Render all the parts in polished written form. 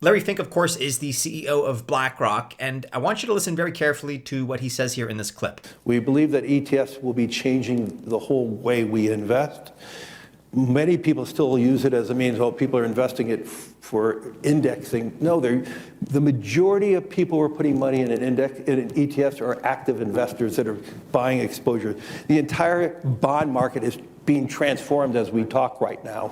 Larry Fink, of course, is the CEO of BlackRock, and I want you to listen very carefully to what he says here in this clip. We believe that ETFs will be changing the whole way we invest. Many people still use it as a means, well, people are investing it for indexing. No, the majority of people who are putting money in in ETFs are active investors that are buying exposure. The entire bond market is being transformed as we talk right now.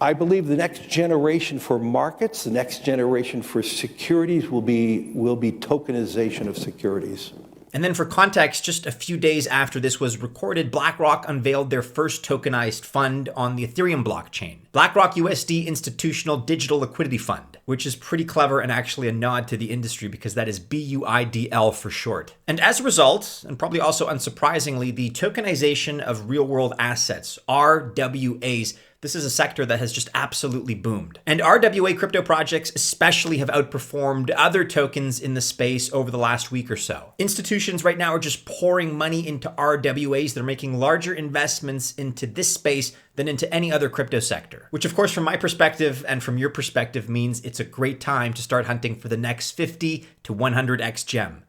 I believe the next generation for markets, the next generation for securities will be tokenization of securities. And then for context, just a few days after this was recorded, BlackRock unveiled their first tokenized fund on the Ethereum blockchain, BlackRock USD Institutional Digital Liquidity Fund, which is pretty clever and actually a nod to the industry because that is BUIDL for short. And as a result, and probably also unsurprisingly, the tokenization of real-world assets, RWAs, this is a sector that has just absolutely boomed. And RWA crypto projects especially have outperformed other tokens in the space over the last week or so. Institutions right now are just pouring money into RWAs. They're making larger investments into this space than into any other crypto sector, which of course from my perspective and from your perspective means it's a great time to start hunting for the next 50 to 100x gem.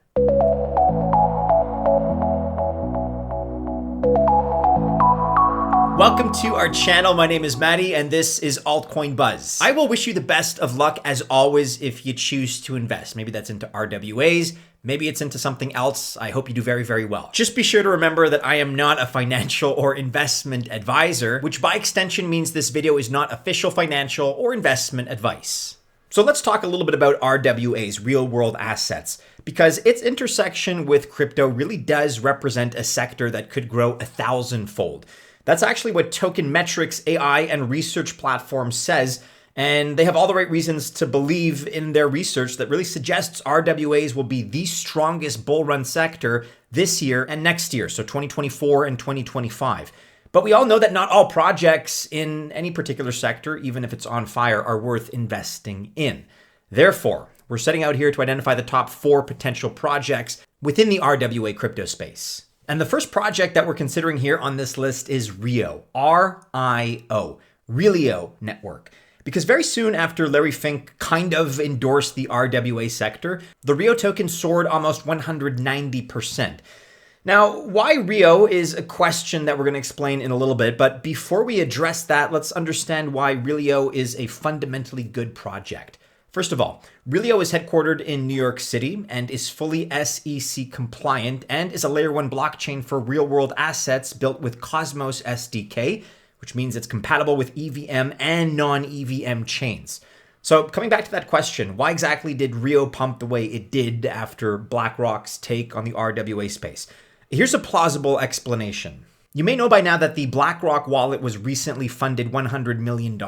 Welcome to our channel. My name is Maddie and this is Altcoin Buzz. I will wish you the best of luck as always if you choose to invest. Maybe that's into RWAs, maybe it's into something else. I hope you do very, very well. Just be sure to remember that I am not a financial or investment advisor, which by extension means this video is not official financial or investment advice. So let's talk a little bit about RWAs, real world assets, because its intersection with crypto really does represent a sector that could grow 1,000-fold. That's actually what Token Metrics AI and research platform says, and they have all the right reasons to believe in their research that really suggests RWAs will be the strongest bull run sector this year and next year, so 2024 and 2025. But we all know that not all projects in any particular sector, even if it's on fire, are worth investing in. Therefore, we're setting out here to identify the top 4 potential projects within the RWA crypto space. And the first project that we're considering here on this list is RIO, R-I-O, Realio Network. Because very soon after Larry Fink kind of endorsed the RWA sector, the RIO token soared almost 190%. Now, why RIO is a question that we're going to explain in a little bit, but before we address that, let's understand why Realio is a fundamentally good project. First of all, Realio is headquartered in New York City and is fully SEC compliant and is a layer 1 blockchain for real world assets built with Cosmos SDK, which means it's compatible with EVM and non-EVM chains. So coming back to that question, why exactly did RIO pump the way it did after BlackRock's take on the RWA space? Here's a plausible explanation. You may know by now that the BlackRock wallet was recently funded $100 million.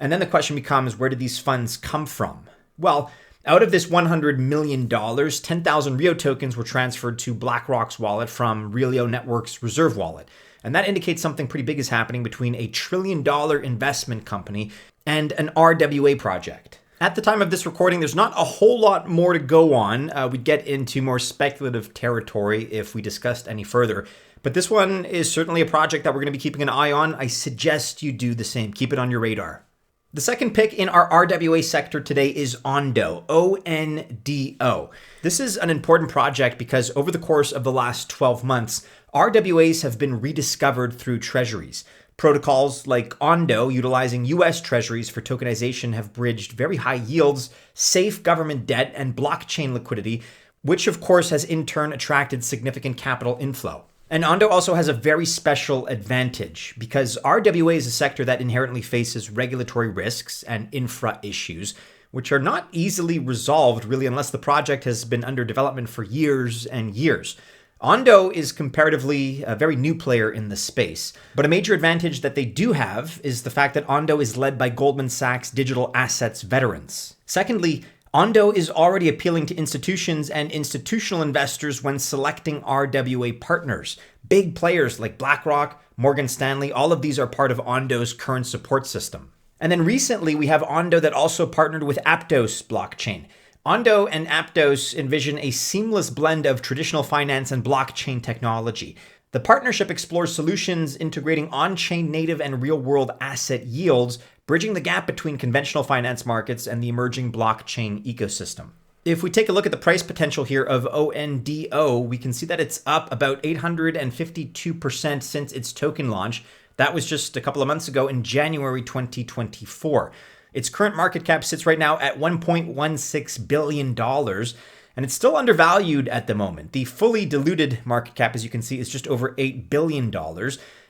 And then the question becomes, where did these funds come from? Well, out of this $100 million, 10,000 RIO tokens were transferred to BlackRock's wallet from Realio Network's reserve wallet. And that indicates something pretty big is happening between a $1 trillion investment company and an RWA project. At the time of this recording, there's not a whole lot more to go on. We'd get into more speculative territory if we discussed any further. But this one is certainly a project that we're going to be keeping an eye on. I suggest you do the same. Keep it on your radar. The second pick in our RWA sector today is ONDO, O-N-D-O. This is an important project because over the course of the last 12 months, RWAs have been rediscovered through treasuries. Protocols like ONDO, utilizing US treasuries for tokenization, have bridged very high yields, safe government debt, and blockchain liquidity, which of course has in turn attracted significant capital inflow. And ONDO also has a very special advantage because RWA is a sector that inherently faces regulatory risks and infra issues, which are not easily resolved really unless the project has been under development for years and years. ONDO is comparatively a very new player in the space, but a major advantage that they do have is the fact that ONDO is led by Goldman Sachs digital assets veterans. Secondly, ONDO is already appealing to institutions and institutional investors when selecting RWA partners. Big players like BlackRock, Morgan Stanley, all of these are part of ONDO's current support system. And then recently we have ONDO that also partnered with Aptos blockchain. ONDO and Aptos envision a seamless blend of traditional finance and blockchain technology. The partnership explores solutions integrating on-chain native and real-world asset yields, bridging the gap between conventional finance markets and the emerging blockchain ecosystem. If we take a look at the price potential here of ONDO, we can see that it's up about 852% since its token launch. That was just a couple of months ago in January 2024. Its current market cap sits right now at $1.16 billion, and it's still undervalued at the moment. The fully diluted market cap, as you can see, is just over $8 billion,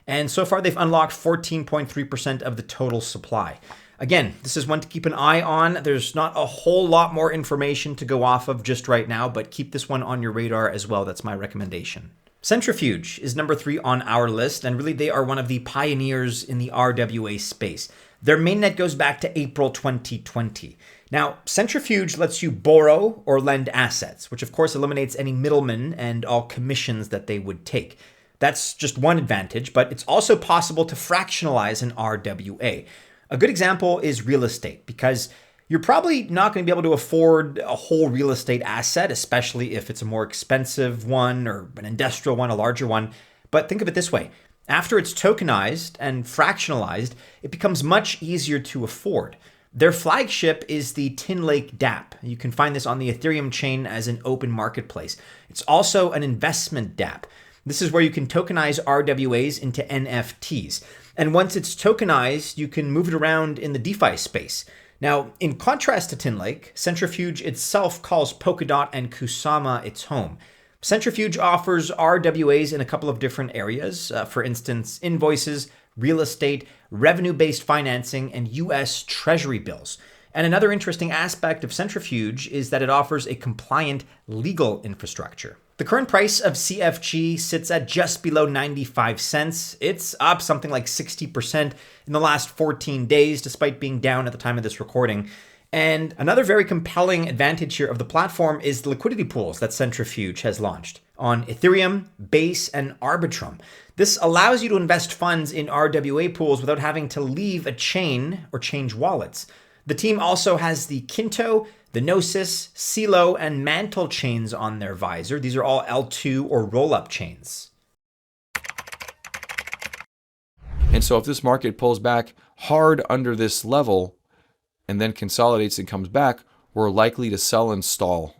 and so far they've unlocked 14.3% of the total supply. Again, this is one to keep an eye on. There's not a whole lot more information to go off of just right now, but keep this one on your radar as well. That's my recommendation. Centrifuge is number 3 on our list, and really they are one of the pioneers in the RWA space. Their mainnet goes back to April 2020. Now, Centrifuge lets you borrow or lend assets, which of course eliminates any middlemen and all commissions that they would take. That's just one advantage, but it's also possible to fractionalize an RWA. A good example is real estate, because you're probably not going to be able to afford a whole real estate asset, especially if it's a more expensive one or an industrial one, a larger one. But think of it this way. After it's tokenized and fractionalized, it becomes much easier to afford. Their flagship is the Tin Lake dApp. You can find this on the Ethereum chain as an open marketplace. It's also an investment dApp. This is where you can tokenize RWAs into NFTs. And once it's tokenized, you can move it around in the DeFi space. Now, in contrast to Tin Lake, Centrifuge itself calls Polkadot and Kusama its home. Centrifuge offers RWAs in a couple of different areas, for instance, invoices, real estate, revenue-based financing, and US Treasury bills. And another interesting aspect of Centrifuge is that it offers a compliant legal infrastructure. The current price of CFG sits at just below 95 cents. It's up something like 60% in the last 14 days, despite being down at the time of this recording. And another very compelling advantage here of the platform is the liquidity pools that Centrifuge has launched on Ethereum, Base, and Arbitrum. This allows you to invest funds in RWA pools without having to leave a chain or change wallets. The team also has the Kinto, the Gnosis, Celo, and Mantle chains on their visor. These are all L2 or roll-up chains. And so if this market pulls back hard under this level and then consolidates and comes back, we're likely to sell and stall.